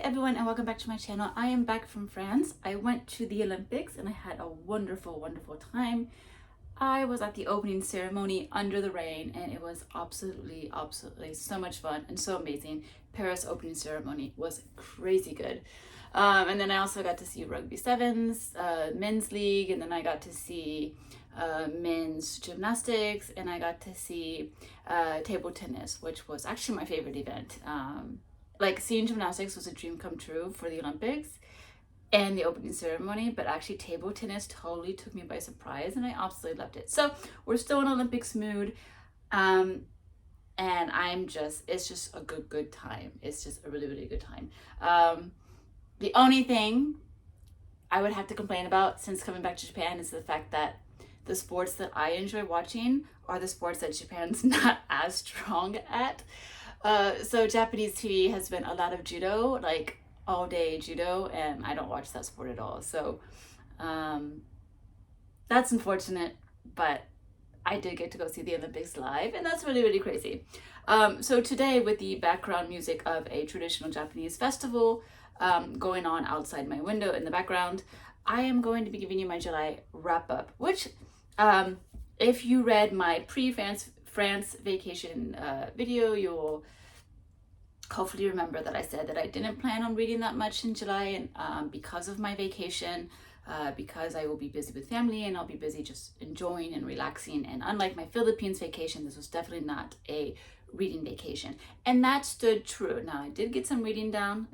everyone and welcome back to my channel. I am back from France. I went to the Olympics and I had a wonderful time. I was at the opening ceremony under the rain and it was absolutely so much fun and so amazing. Paris opening ceremony was crazy good. And then I also got to see rugby sevens, men's league, and then I got to see men's gymnastics, and I got to see table tennis, which was actually my favorite event. Like seeing gymnastics was a dream come true for the Olympics and the opening ceremony, but actually table tennis totally took me by surprise and I absolutely loved it. So we're still in Olympics mood, and it's just a good time. It's just a really good time. The only thing I would have to complain about since coming back to Japan is the fact that the sports that I enjoy watching are the sports that Japan's not as strong at. So Japanese TV has been a lot of judo, like all day judo, and I don't watch that sport at all. So that's unfortunate, but I did get to go see the Olympics live, and that's really crazy. So today, with the background music of a traditional Japanese festival going on outside my window in the background, I am going to be giving you my July wrap-up, which if you read my France vacation video, you'll hopefully remember that I said that I didn't plan on reading that much in July, and because of my vacation, because I will be busy with family and I'll be busy just enjoying and relaxing. And unlike my Philippines vacation, this was definitely not a reading vacation, and that stood true. Now I did get some reading done,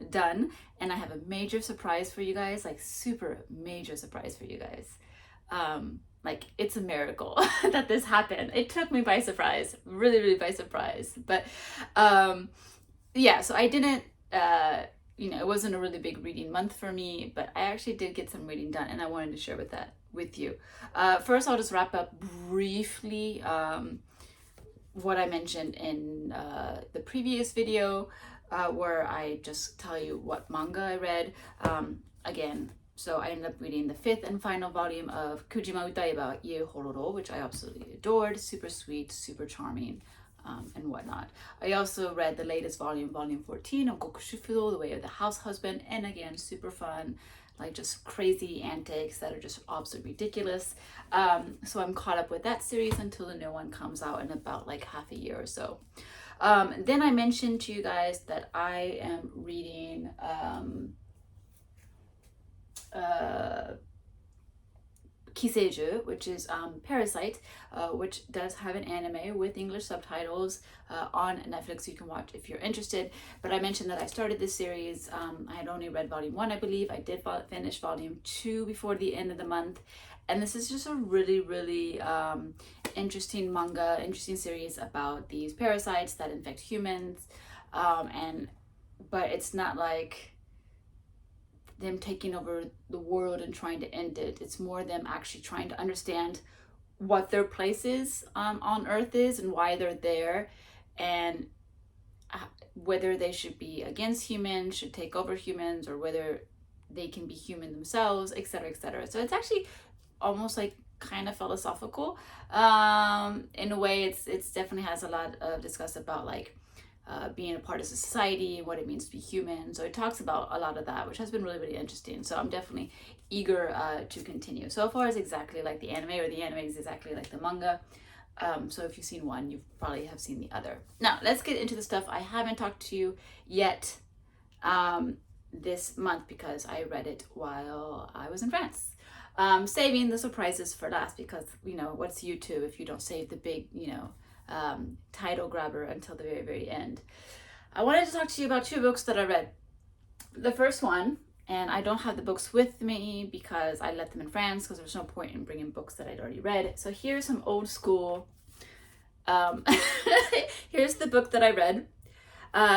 and I have a major surprise for you guys, like super major surprise for you guys. Like it's a miracle that this happened. It took me by surprise, really by surprise. But yeah, so I didn't, it wasn't a really big reading month for me, but I actually did get some reading done and I wanted to share with you. First, I'll just wrap up briefly what I mentioned in the previous video, where I just tell you what manga I read. Again, so I ended up reading the 5th and final volume of Kujima Utae ba Ie Hororo, which I absolutely adored. Super sweet, super charming, and whatnot. I also read the latest volume 14 of極主夫道, The Way of the Househusband, and again, super fun, like just crazy antics that are just absolutely ridiculous. So I'm caught up with that series until the new one comes out in about like half a year or so. Then I mentioned to you guys that I am reading Kiseiju, which is Parasyte, which does have an anime with English subtitles on Netflix you can watch if you're interested. But I mentioned that I started this series. I had only read volume 1, I believe. I did finish volume 2 before the end of the month. And this is just a really interesting manga, interesting series about these parasites that infect humans. But it's not like them taking over the world and trying to end it. It's more them actually trying to understand what their place is on Earth is and why they're there, and whether they should be against humans, should take over humans, or whether they can be human themselves, etc. So it's actually almost like kind of philosophical. In a way, it's definitely has a lot of discuss about like being a part of society, what it means to be human. So it talks about a lot of that, which has been really interesting. So I'm definitely eager to continue. So far it's exactly like the anime, or the anime is exactly like the manga. So if you've seen one, you probably have seen the other. Now let's get into the stuff I haven't talked to you yet this month, because I read it while I was in France. Saving the surprises for last, because what's YouTube if you don't save the big title grabber until the very end. I wanted to talk to you about 2 books that I read. The first one, and I don't have the books with me because I left them in France because there's no point in bringing books that I'd already read. So here's some old school, here's the book that I read.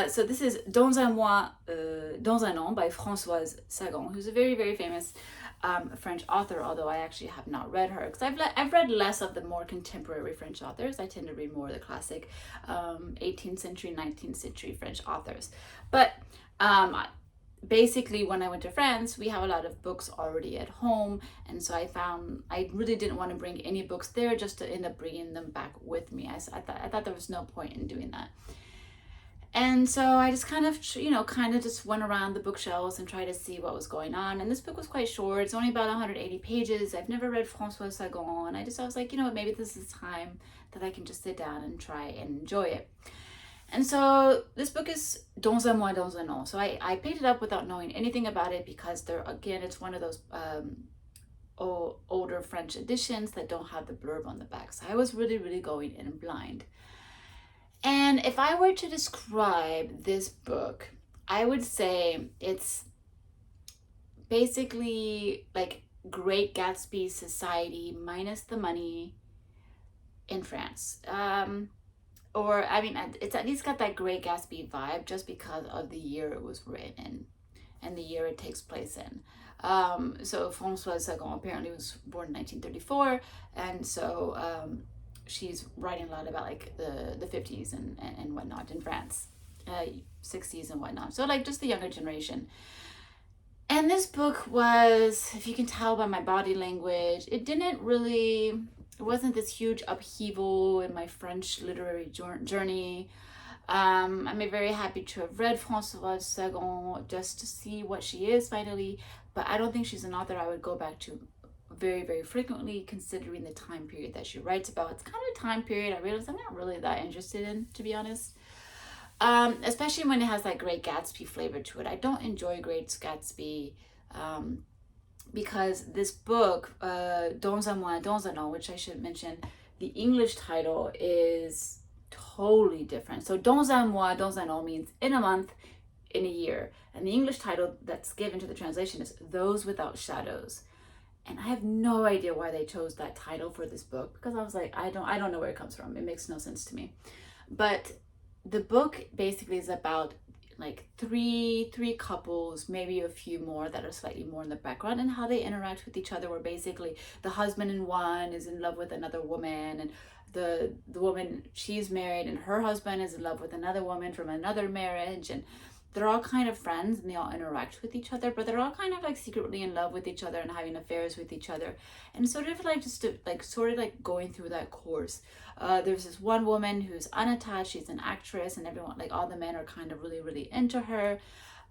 So this is Dans un mois, dans un an by Francoise Sagan, who's a very famous French author, although I actually have not read her, because I've read less of the more contemporary French authors. I tend to read more of the classic 18th century, 19th century French authors. But basically, when I went to France, we have a lot of books already at home, and so I found I really didn't want to bring any books there, just to end up bringing them back with me. I thought there was no point in doing that. And so I just kind of, just went around the bookshelves and tried to see what was going on. And this book was quite short. It's only about 180 pages. I've never read Francoise Sagan. And I was like, maybe this is time that I can just sit down and try and enjoy it. And so this book is Dans un mois, dans un an. So I picked it up without knowing anything about it because it's one of those older French editions that don't have the blurb on the back. So I was really, really going in blind. And if I were to describe this book, I would say it's basically like Great Gatsby society minus the money in France. It's at least got that Great Gatsby vibe just because of the year it was written in and the year it takes place in. So Francoise Sagan apparently was born in 1934, and so she's writing a lot about like the 50s and whatnot in France, 60s and whatnot. So like just the younger generation. And this book was, if you can tell by my body language, it wasn't this huge upheaval in my French literary journey. I'm very happy to have read Francoise Sagan just to see what she is finally, but I don't think she's an author I would go back to very, very frequently, considering the time period that she writes about. It's kind of a time period I realized I'm not really that interested in, to be honest. Especially when it has that Great Gatsby flavor to it. I don't enjoy Great Gatsby because this book, Dans un mois, dans un an, which I should mention, the English title is totally different. So Dans un mois, dans un an means in a month, in a year. And the English title that's given to the translation is Those Without Shadows. And I have no idea why they chose that title for this book, because I was like, I don't know where it comes from. It makes no sense to me. But the book basically is about like three couples, maybe a few more that are slightly more in the background, and how they interact with each other, where basically the husband in one is in love with another woman, and the woman, she's married, and her husband is in love with another woman from another marriage, and they're all kind of friends and they all interact with each other, but they're all kind of like secretly in love with each other and having affairs with each other, and sort of like going through that course. There's this one woman who's unattached, she's an actress, and everyone, like all the men are kind of really, really into her.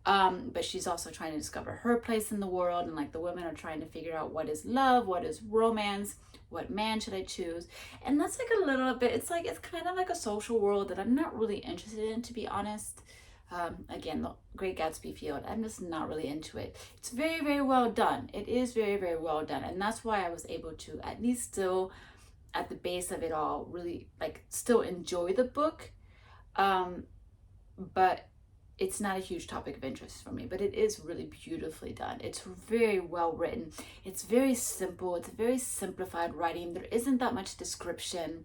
But she's also trying to discover her place in the world, and like the women are trying to figure out what is love, what is romance, what man should I choose. And that's like a little bit, it's kind of like a social world that I'm not really interested in, to be honest. Again, the Great Gatsby field, I'm just not really into it. It's very, very well done. It is very, very well done. And that's why I was able to at least still, at the base of it all, really like still enjoy the book. But it's not a huge topic of interest for me, but it is really beautifully done. It's very well written. It's very simple. It's very simplified writing. There isn't that much description.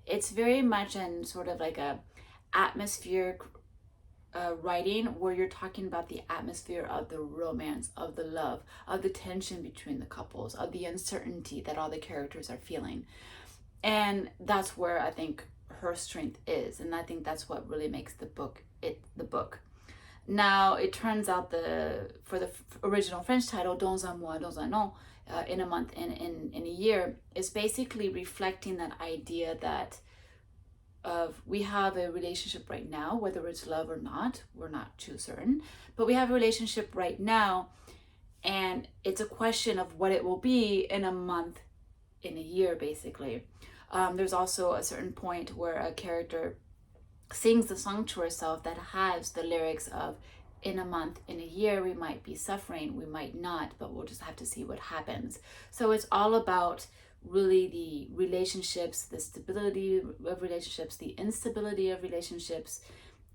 It's very much in sort of like a atmospheric writing, where you're talking about the atmosphere of the romance, of the love, of the tension between the couples, of the uncertainty that all the characters are feeling. And that's where I think her strength is, and I think that's what really makes the book the book. Now it turns out for the original French title, Dans un mois, dans un an, in a month, in a year, is basically reflecting that idea that we have a relationship right now, whether it's love or not, we're not too certain, but we have a relationship right now, and it's a question of what it will be in a month, in a year, basically. There's also a certain point where a character sings the song to herself that has the lyrics of, in a month, in a year, we might be suffering, we might not, but we'll just have to see what happens. So it's all about really the relationships, the stability of relationships, the instability of relationships,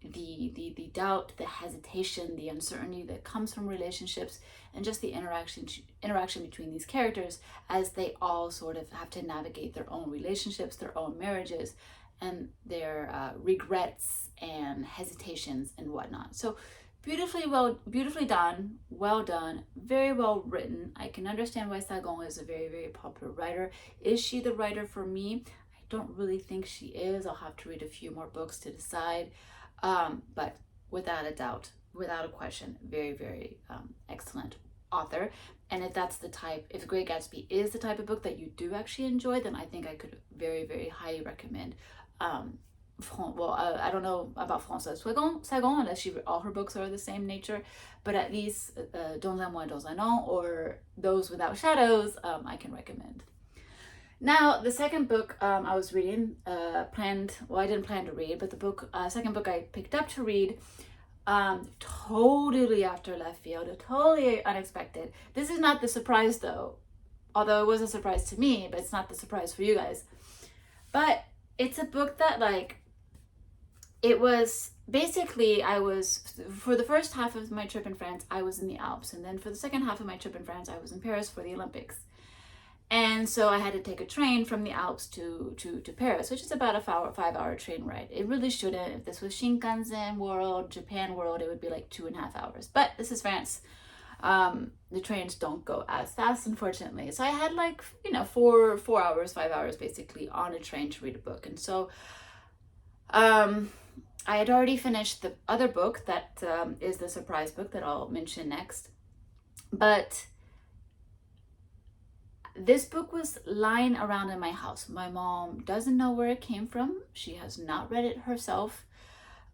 the doubt, the hesitation, the uncertainty that comes from relationships, and just the interaction between these characters as they all sort of have to navigate their own relationships, their own marriages, and their regrets and hesitations and whatnot. So beautifully done, well done, very well written. I can understand why Sagan is a very, very popular writer. Is she the writer for me? I don't really think she is. I'll have to read a few more books to decide. But without a doubt, without a question, very, very excellent author. And if Great Gatsby is the type of book that you do actually enjoy, then I think I could very, very highly recommend I don't know about Francoise Sagan unless all her books are the same nature, but at least Dans un mois, dans un an, or Those Without Shadows, I can recommend. Now, the second book I was reading, I didn't plan to read, but the second book I picked up to read, totally after left field, totally unexpected. This is not the surprise though, although it was a surprise to me, but it's not the surprise for you guys. But it's a book that it was basically, for the first half of my trip in France, I was in the Alps. And then for the second half of my trip in France, I was in Paris for the Olympics. And so I had to take a train from the Alps to Paris, which is about a 5-hour train ride. It really shouldn't. If this was Shinkansen world, Japan world, it would be like 2.5 hours. But this is France. The trains don't go as fast, unfortunately. So I had 4 hours, 5 hours basically on a train to read a book. And so I had already finished the other book that is the surprise book that I'll mention next. But this book was lying around in my house. My mom doesn't know where it came from. She has not read it herself.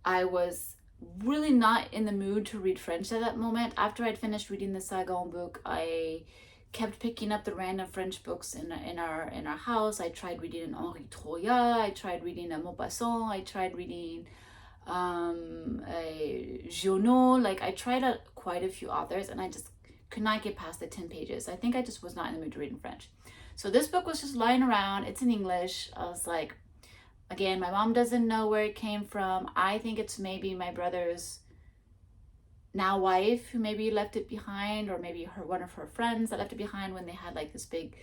I was really not in the mood to read French at that moment. After I'd finished reading the Sagan book, I kept picking up the random French books in our house. I tried reading an Henri Troyat. I tried reading a Maupassant. I tried reading a Giono. I tried quite a few authors, and I just could not get past the 10 pages. I think I just was not in the mood to read in French. So this book was just lying around. It's in English. I was like, again, my mom doesn't know where it came from. I think it's maybe my brother's now wife who maybe left it behind, or maybe one of her friends that left it behind when they had this big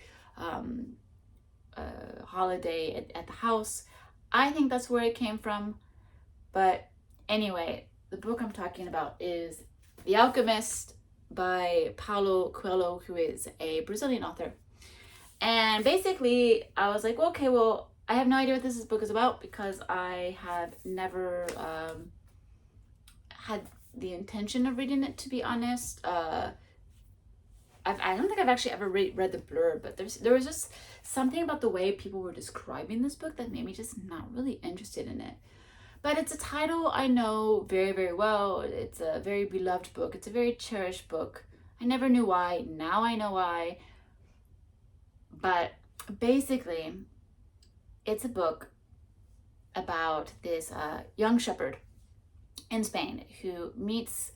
holiday at the house. I think that's where it came from. But anyway, the book I'm talking about is The Alchemist by Paulo Coelho, who is a Brazilian author. And basically, I was like, okay, well, I have no idea what this book is about because I have never had the intention of reading it, to be honest. I don't think I've actually ever read the blurb, but there was just something about the way people were describing this book that made me just not really interested in it. But it's a title I know very, very well. It's a very beloved book. It's a very cherished book. I never knew why. Now I know why. But basically, it's a book about this young shepherd in Spain who meets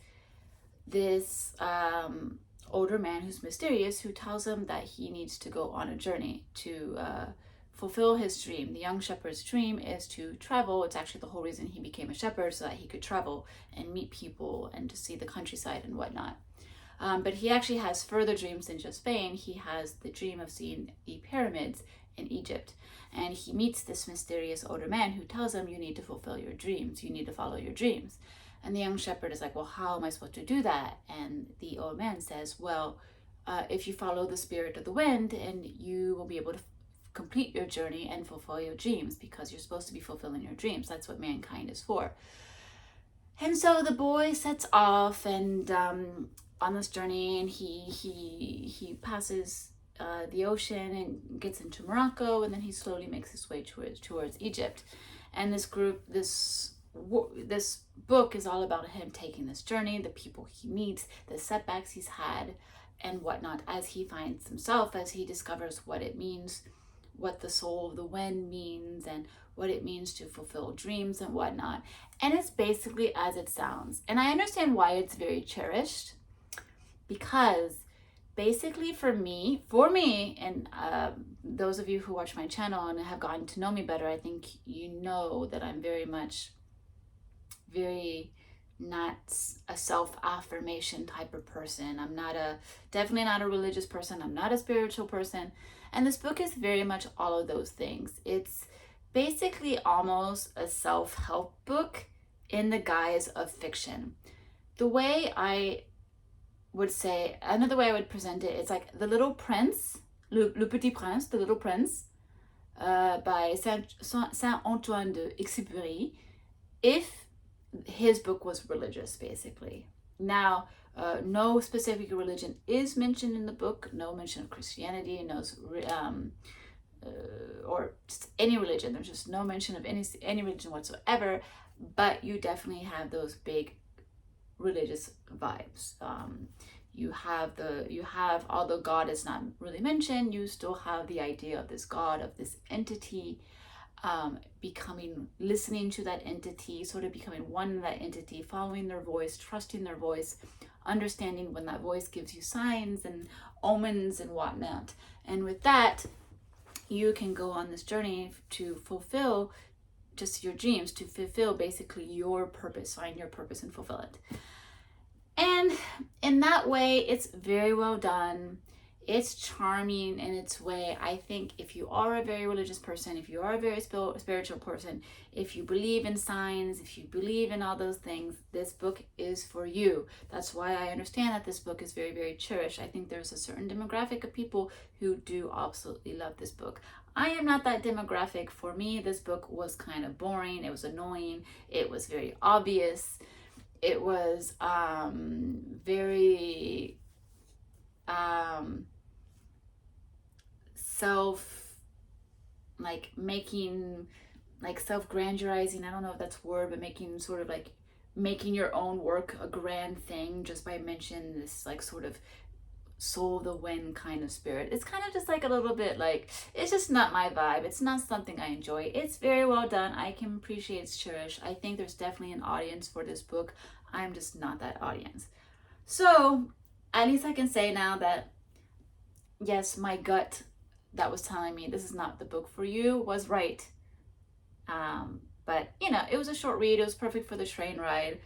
this older man who's mysterious, who tells him that he needs to go on a journey to fulfill his dream. The young shepherd's dream is to travel. It's actually the whole reason he became a shepherd, so that he could travel and meet people and to see the countryside and whatnot. But he actually has further dreams than just Spain. He has the dream of seeing the pyramids in Egypt. And he meets this mysterious older man who tells him, you need to fulfill your dreams. You need to follow your dreams. And the young shepherd is like, well, how am I supposed to do that? And the old man says, well, if you follow the spirit of the wind, and you will be able to complete your journey and fulfill your dreams, because you're supposed to be fulfilling your dreams. That's what mankind is for. And so the boy sets off and on this journey, and he passes the ocean and gets into Morocco, and then he slowly makes his way towards Egypt. And this book is all about him taking this journey, the people he meets, the setbacks he's had, and whatnot, as he finds himself, as he discovers what it means, what the soul of the wind means, and what it means to fulfill dreams and whatnot. And it's basically as it sounds. And I understand why it's very cherished, because basically for me, and those of you who watch my channel and have gotten to know me better, I think you know that I'm very not a self-affirmation type of person. I'm definitely not a religious person. I'm not a spiritual person. And this book is very much all of those things. It's basically almost a self-help book in the guise of fiction. The way I would say, another way I would present it, it's like The Little Prince, Le Petit Prince, The Little Prince, by Saint-Antoine de Exupéry, if his book was religious, basically. Now, no specific religion is mentioned in the book, no mention of Christianity, no or just any religion. There's just no mention of any religion whatsoever, but you definitely have those big religious vibes. You have, although God is not really mentioned, you still have the idea of this God, of this entity, listening to that entity, sort of becoming one with that entity, following their voice, trusting their voice, understanding when that voice gives you signs and omens and whatnot. And with that, you can go on this journey to fulfill just your dreams, to fulfill basically your purpose, find your purpose and fulfill it. And in that way, it's very well done. It's charming in its way. I think if you are a very religious person, if you are a very spiritual person, if you believe in signs, if you believe in all those things, this book is for you. That's why I understand that this book is very, very cherished. I think there's a certain demographic of people who do absolutely love this book. I am not that demographic. For me, this book was kind of boring. It was annoying. It was very obvious. It was very self-grandiorizing. I don't know if that's a word, but making sort of like making your own work a grand thing just by mentioning this like sort of soul of the wind kind of spirit. It's kind of just like a little bit like, it's just not my vibe. It's not something I enjoy. It's very well done. I can appreciate it's cherished. I think there's definitely an audience for this book. I'm just not that audience. So at least I can say now that yes, my gut that was telling me this is not the book for you was right. But you know, it was a short read. It was perfect for the train ride.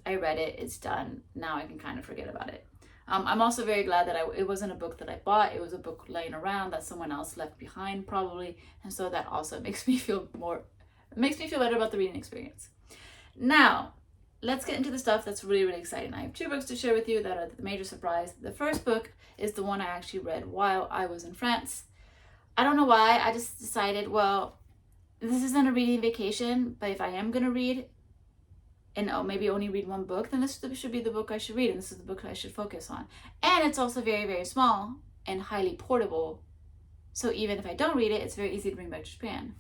I read it. It's done. Now I can kind of forget about it. I'm also very glad that it wasn't a book that I bought. It was a book laying around that someone else left behind probably. And so that also makes me feel better about the reading experience. Now, let's get into the stuff that's really, really exciting. I have 2 books to share with you that are the major surprise. The first book is the one I actually read while I was in France. I don't know why. I just decided, well, this isn't a reading vacation, but if I am going to read and maybe only read 1 book, then this should be the book I should read, and this is the book I should focus on. And it's also very, very small and highly portable. So even if I don't read it, it's very easy to bring back to Japan.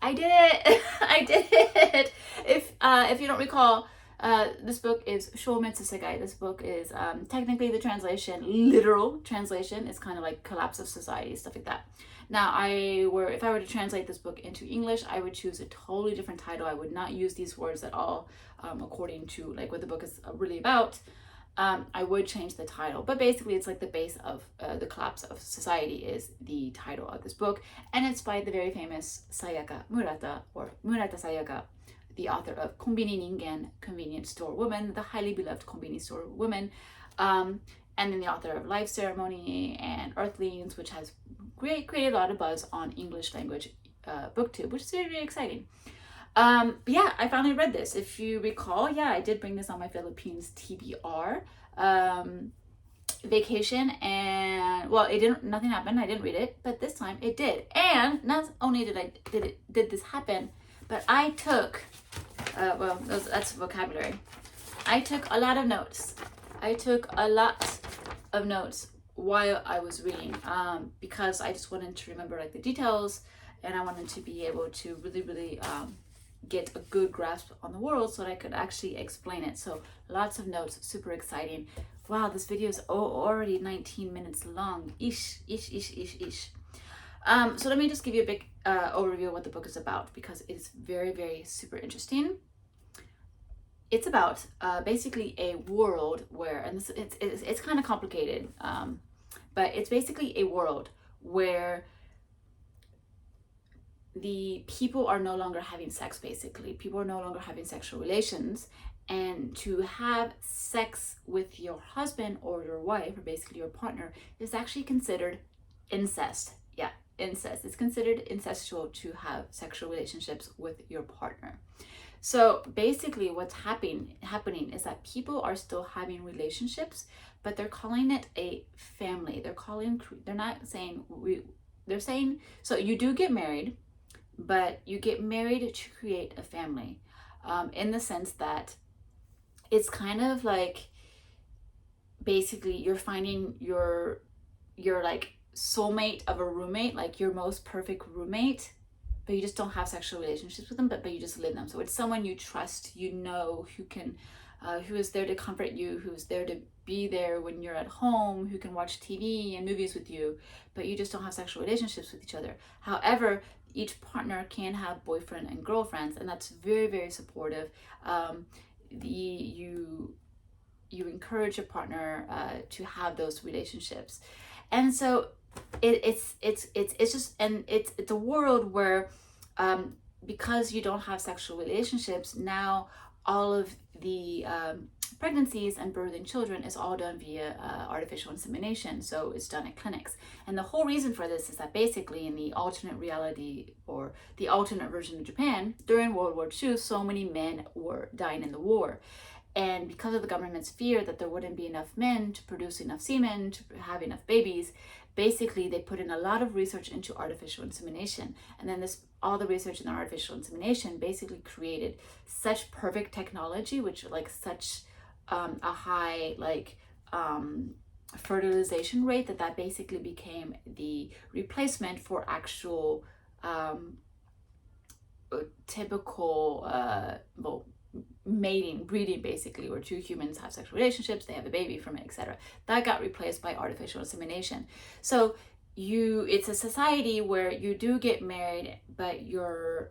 I did it! I did it! If you don't recall, this book is消滅世界. This book is technically the translation, literal translation, is kind of like collapse of society, stuff like that. Now, if I were to translate this book into English, I would choose a totally different title. I would not use these words at all, according to like what the book is really about. I would change the title, but basically it's like the base of the collapse of society is the title of this book, and it's by the very famous Sayaka Murata, or Murata Sayaka, the author of Konbini Ningen, Convenience Store Woman, the highly beloved Konbini Store Woman, and then the author of Life Ceremony and Earthlings, which has created a lot of buzz on English language booktube, which is very, very exciting. But yeah, I finally read this. If you recall, yeah, I did bring this on my Philippines TBR vacation, and well, nothing happened. I didn't read it, but this time it did. And not only did this happen, but I took that's vocabulary. I took a lot of notes. While I was reading, because I just wanted to remember like the details, and I wanted to be able to really, really get a good grasp on the world so that I could actually explain it. So lots of notes, super exciting. Wow, this video is already 19 minutes long. So let me just give you a big overview of what the book is about, because it's very, very super interesting. It's about basically a world where, and it's kind of complicated, but it's basically a world where the people are no longer having sex, basically. People are no longer having sexual relations, and to have sex with your husband or your wife, or basically your partner, is actually considered incest. Yeah, incest. It's considered incestual to have sexual relationships with your partner. So basically what's happening is that people are still having relationships, but they're calling it a family. They're saying, so you do get married, but you get married to create a family, in the sense that it's kind of like basically you're finding your like soulmate of a roommate, like your most perfect roommate, but you just don't have sexual relationships with them, but you just live them. So it's someone you trust, you know, who can who is there to comfort you, who's there to be there when you're at home, who can watch TV and movies with you, but you just don't have sexual relationships with each other. However, each partner can have boyfriend and girlfriends, and that's very, very supportive. You encourage your partner to have those relationships, and so it's just, and it's a world where because you don't have sexual relationships, now all of the pregnancies and birthing children is all done via artificial insemination. So it's done at clinics. And the whole reason for this is that basically in the alternate reality, or the alternate version of Japan, during World War II, so many men were dying in the war. And because of the government's fear that there wouldn't be enough men to produce enough semen, to have enough babies, basically they put in a lot of research into artificial insemination. And then all the research in artificial insemination basically created such perfect technology, which like such a high fertilization rate, that basically became the replacement for actual typical mating, breeding, basically, where two humans have sexual relationships, they have a baby from it, etc. That got replaced by artificial insemination. So it's a society where you do get married, but you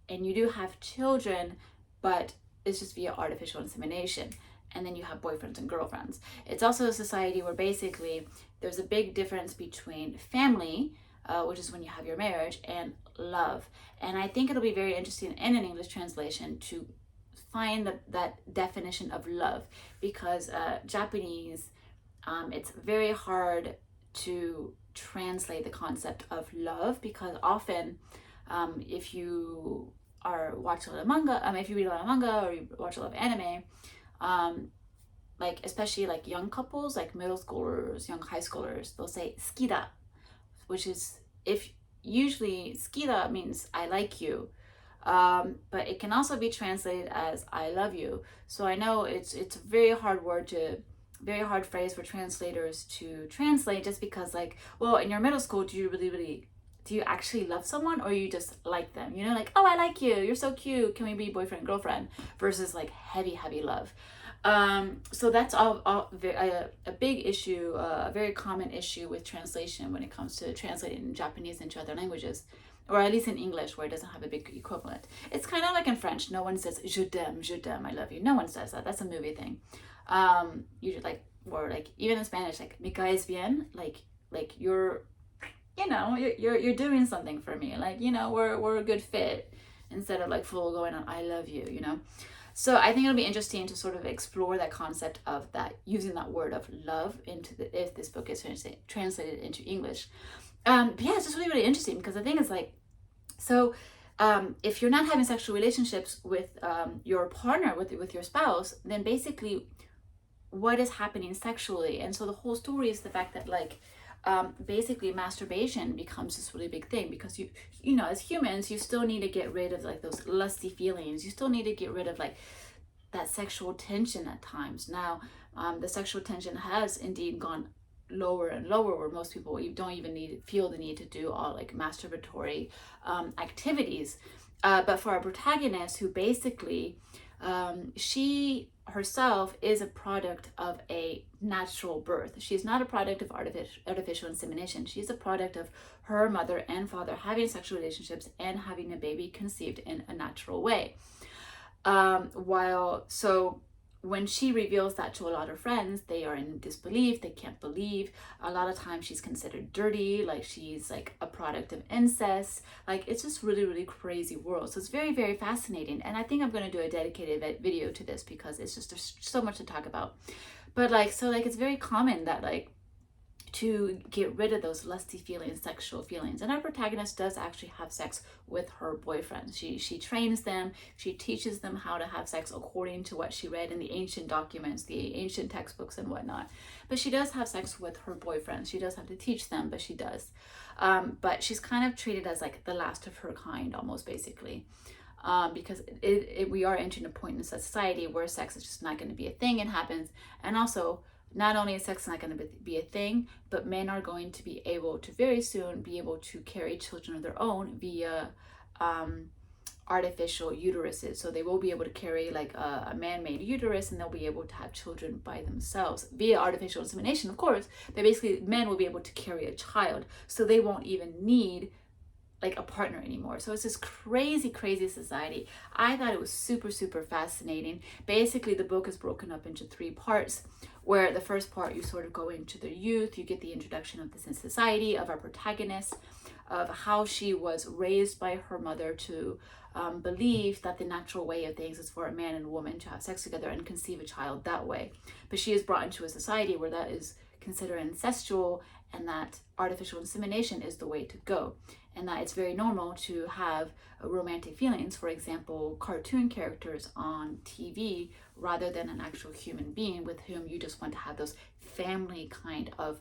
do have children, but it's just via artificial insemination. And then you have boyfriends and girlfriends. It's also a society where basically there's a big difference between family, which is when you have your marriage, and love. And I think it'll be very interesting in an English translation to find that definition of love, because Japanese, it's very hard to translate the concept of love, because often if you are watching a lot of manga, if you read a lot of manga or you watch a lot of anime, like especially like young couples, like middle schoolers, young high schoolers, they'll say "skida," which is, if usually "skida" means I like you, but it can also be translated as I love you. So I know it's a very hard phrase for translators to translate, just because like, well, in your middle school, do you actually love someone, or you just like them? You know, like, oh, I like you, you're so cute, can we be boyfriend and girlfriend? Versus like heavy love. So that's all a big issue, a very common issue with translation when it comes to translating Japanese into other languages, or at least in English, where it doesn't have a big equivalent. It's kind of like in French, no one says je t'aime, I love you. No one says that. That's a movie thing. Usually, like, or like even in Spanish, like "me caes bien," like you're, you know, you're doing something for me, like, you know, we're a good fit, instead of like full going on "I love you," you know. So I think it'll be interesting to sort of explore that concept of that, using that word of love if this book is translated into English. But yeah, it's just really, really interesting, because the thing is like, so if you're not having sexual relationships with your partner, with your spouse, then basically what is happening sexually? And so the whole story is the fact that like, basically masturbation becomes this really big thing, because you know, as humans, you still need to get rid of like those lusty feelings. You still need to get rid of like that sexual tension at times. Now, the sexual tension has indeed gone lower and lower, where most people, you don't even feel the need to do all like masturbatory activities. But for our protagonist, who basically, she herself is a product of a natural birth. She's not a product of artificial insemination. She's a product of her mother and father having sexual relationships and having a baby conceived in a natural way. So when she reveals that to a lot of friends, they are in disbelief. They can't believe. A lot of times she's considered dirty, like she's like a product of incest. Like, it's just really, really crazy world. So it's very, very fascinating. And I think I'm going to do a dedicated video to this, because it's just, there's so much to talk about. But like, so like, it's very common that like, to get rid of those lusty feelings, sexual feelings. And our protagonist does actually have sex with her boyfriend. She trains them, she teaches them how to have sex according to what she read in the ancient documents, the ancient textbooks and whatnot. But she does have sex with her boyfriend. She does have to teach them, but she does. But she's kind of treated as like the last of her kind, almost, basically. Because we are entering a point in society where sex is just not going to be a thing. It happens. And also, not only is sex not going to be a thing, but men are going to be able to very soon be able to carry children of their own via artificial uteruses. So they will be able to carry like a man-made uterus, and they'll be able to have children by themselves via artificial insemination, of course. But basically, men will be able to carry a child, so they won't even need like a partner anymore. So it's this crazy, crazy society. I thought it was super, super fascinating. Basically, the book is broken up into 3 parts, where the first part you sort of go into the youth, you get the introduction of this society, of our protagonist, of how she was raised by her mother to believe that the natural way of things is for a man and a woman to have sex together and conceive a child that way. But she is brought into a society where that is considered incestual, and that artificial insemination is the way to go, and that it's very normal to have romantic feelings, for example, cartoon characters on TV, rather than an actual human being with whom you just want to have those family kind of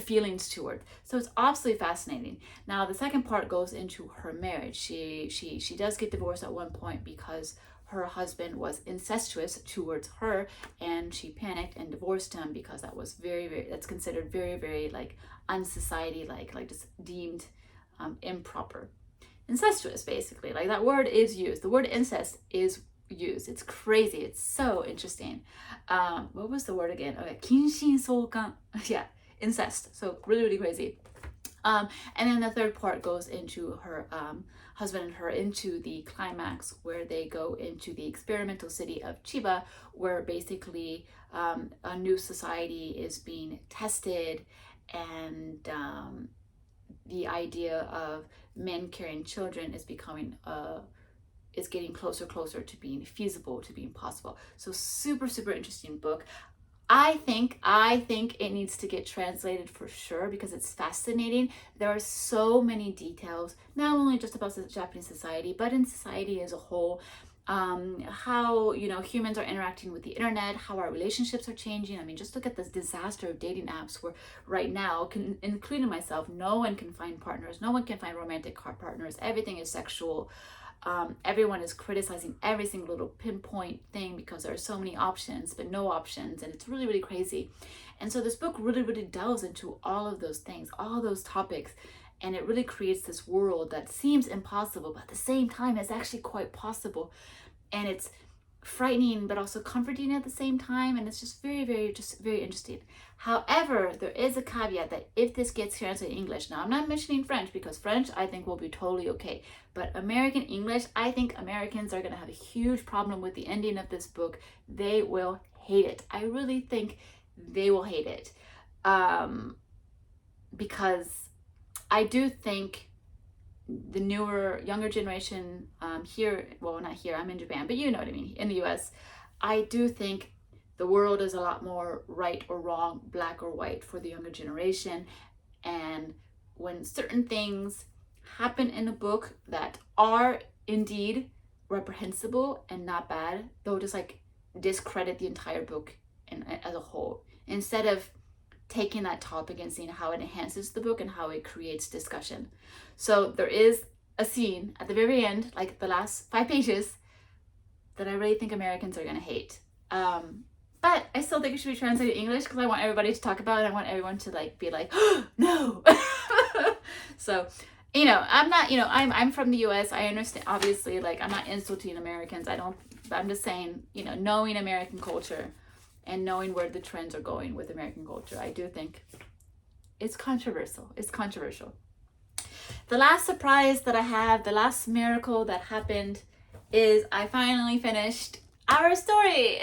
feelings toward. So it's absolutely fascinating. Now the second part goes into her marriage. She does get divorced at one point because her husband was incestuous towards her, and she panicked and divorced him because that was that's considered very like unsociety like just deemed improper. Incestuous, basically, like that word is used. The word incest is used. It's crazy. It's so interesting. What was the word again? Okay, 近親相関. Yeah, incest. So really crazy. And then the third part goes into her husband and her into the climax, where they go into the experimental city of Chiba, where basically a new society is being tested, and the idea of men carrying children is becoming is getting closer to being feasible, to being possible. So super interesting book. I think it needs to get translated for sure, because it's fascinating. There are so many details, not only just about the Japanese society, but in society as a whole. How, you know, humans are interacting with the internet, how our relationships are changing. I mean, just look at this disaster of dating apps, where right now, including myself, no one can find partners, no one can find romantic partners. Everything is sexual. Everyone is criticizing every single little pinpoint thing because there are so many options, but no options, and it's really crazy. And so this book really delves into all of those things, all those topics, and it really creates this world that seems impossible, but at the same time it's actually quite possible, and it's frightening but also comforting at the same time, and it's just very interesting. However, there is a caveat that if this gets translated in English, now I'm not mentioning French, because French I think will be totally okay, but American English, I think Americans are going to have a huge problem with the ending of this book. They will hate it. I really think they will hate it, because I do think the younger generation here, well, not here, I'm in Japan, but you know what I mean, in the US, I do think the world is a lot more right or wrong, black or white for the younger generation. And when certain things happen in a book that are indeed reprehensible and not bad, they'll just like discredit the entire book as a whole, instead of taking that topic and seeing how it enhances the book and how it creates discussion. So there is a scene at the very end, like the last 5 pages, that I really think Americans are going to hate. But I still think it should be translated in English, because I want everybody to talk about it. I want everyone to like be like, oh, no. So, you know, I'm not, you know, I'm from the US. I understand, obviously, like, I'm not insulting Americans. I'm just saying, you know, knowing American culture and knowing where the trends are going with American culture, I do think it's controversial. It's controversial. The last surprise that I have, the last miracle that happened, is I finally finished our story.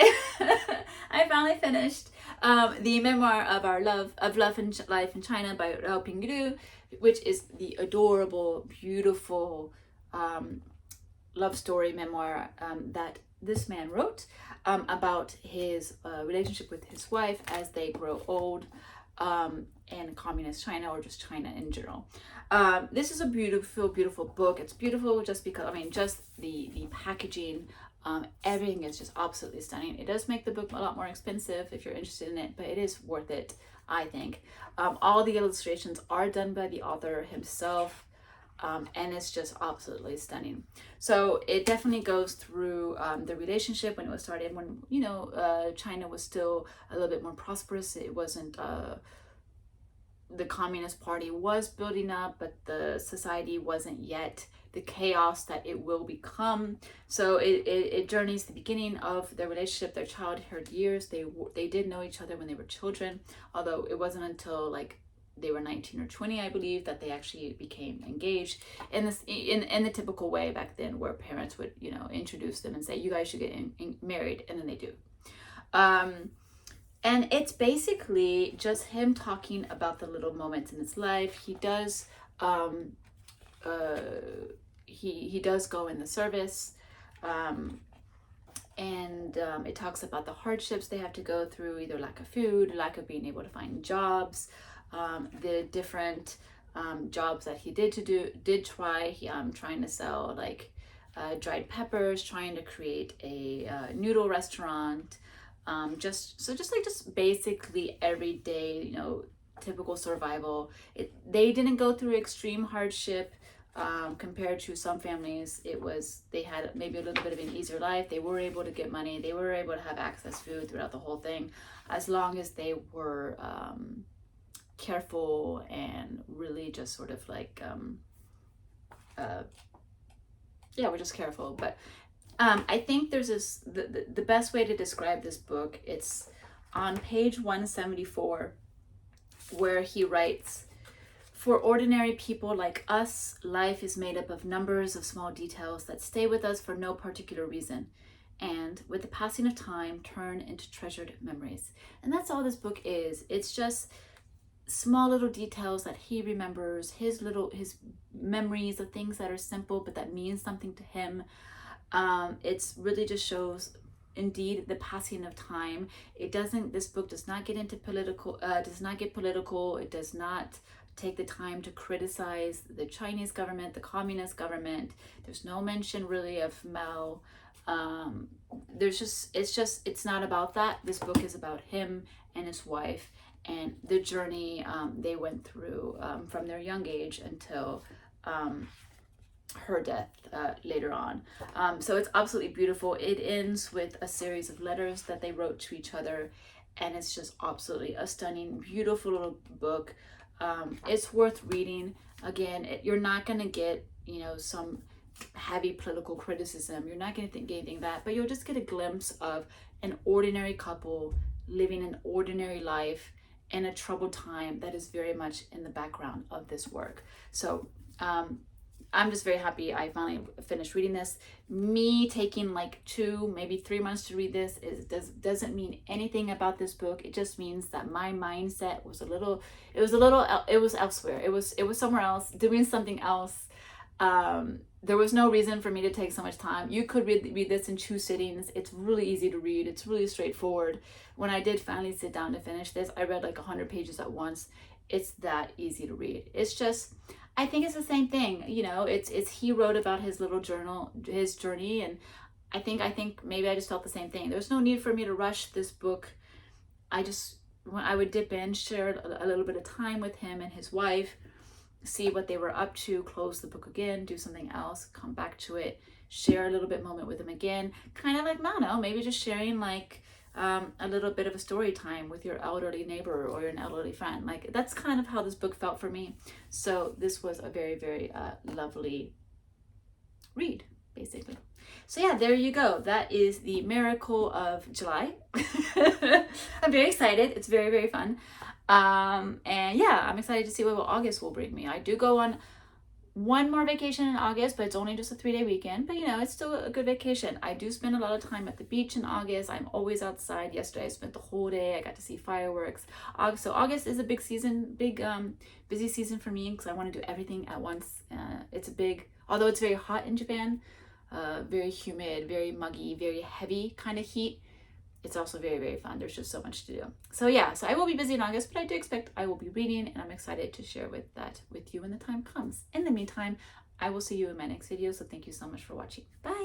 I finally finished the memoir of Love and Life in China by Pingru, which is the adorable, beautiful love story memoir that this man wrote about his relationship with his wife as they grow old in communist China, or just China in general. This is a beautiful book. It's beautiful just because, I mean, just the packaging, everything is just absolutely stunning. It does make the book a lot more expensive if you're interested in it, but it is worth it, I think. All the illustrations are done by the author himself. and it's just absolutely stunning. So it definitely goes through the relationship when it was started, when, you know, China was still a little bit more prosperous. It wasn't, the Communist Party was building up, but the society wasn't yet the chaos that it will become. So it journeys the beginning of their relationship, their childhood years. They did know each other when they were children, although it wasn't until like they were 19 or 20, I believe, that they actually became engaged in the typical way back then, where parents would, you know, introduce them and say, you guys should get married, and then they do. And it's basically just him talking about the little moments in his life. He does he does go in the service, and it talks about the hardships they have to go through, either lack of food, lack of being able to find jobs, the different jobs that he did try. Trying to sell like dried peppers, trying to create a noodle restaurant, just basically everyday, you know, typical survival. They didn't go through extreme hardship compared to some families. They had maybe a little bit of an easier life. They were able to get money. They were able to have access to food throughout the whole thing, as long as they were careful and really just sort of like we're just careful. But I think there's this the best way to describe this book. It's on page 174, where he writes, "For ordinary people like us, life is made up of numbers of small details that stay with us for no particular reason, and with the passing of time turn into treasured memories." And that's all this book is. It's just small little details that he remembers, his memories of things that are simple but that mean something to him. It's really just shows indeed the passing of time. This book does not get into political, does not get political. It does not take the time to criticize the Chinese government, the communist government. There's no mention really of Mao. It's not about that. This book is about him and his wife and the journey they went through from their young age until her death later on. So it's absolutely beautiful. It ends with a series of letters that they wrote to each other, and it's just absolutely a stunning, beautiful little book. It's worth reading. Again, you're not going to get, you know, some heavy political criticism. You're not going to get anything that, but you'll just get a glimpse of an ordinary couple living an ordinary life in a troubled time that is very much in the background of this work. So I'm just very happy I finally finished reading this. Me taking like 2, maybe 3 months to read this doesn't mean anything about this book. It just means that my mindset was it was elsewhere. It was somewhere else, doing something else. There was no reason for me to take so much time. You could read this in 2 sittings. It's really easy to read. It's really straightforward. When I did finally sit down to finish this, I read like 100 pages at once. It's that easy to read. It's just, I think it's the same thing. You know, it's he wrote about his little journal, his journey, and I think maybe I just felt the same thing. There's no need for me to rush this book. When I would dip in, share a little bit of time with him and his wife, see what they were up to, close the book again, do something else, come back to it, share a little bit moment with them again. Kind of like, I don't know, maybe just sharing like a little bit of a story time with your elderly neighbor or an elderly friend. Like, that's kind of how this book felt for me. So this was a very, very lovely read, basically. So yeah, there you go. That is The Miracle of July. I'm very excited. It's very, very fun. And yeah, I'm excited to see what August will bring me. I do go on one more vacation in August, but it's only just a 3-day weekend. But you know, it's still a good vacation. I do spend a lot of time at the beach in August. I'm always outside. Yesterday I spent the whole day. I got to see fireworks. So August is a big season, busy season for me, because I want to do everything at once. Although it's very hot in Japan, very humid, very muggy, very heavy kind of heat. It's also very, very fun. There's just so much to do. So yeah, so I will be busy in August, but I do expect I will be reading, and I'm excited to share that with you when the time comes. In the meantime, I will see you in my next video. So thank you so much for watching. Bye.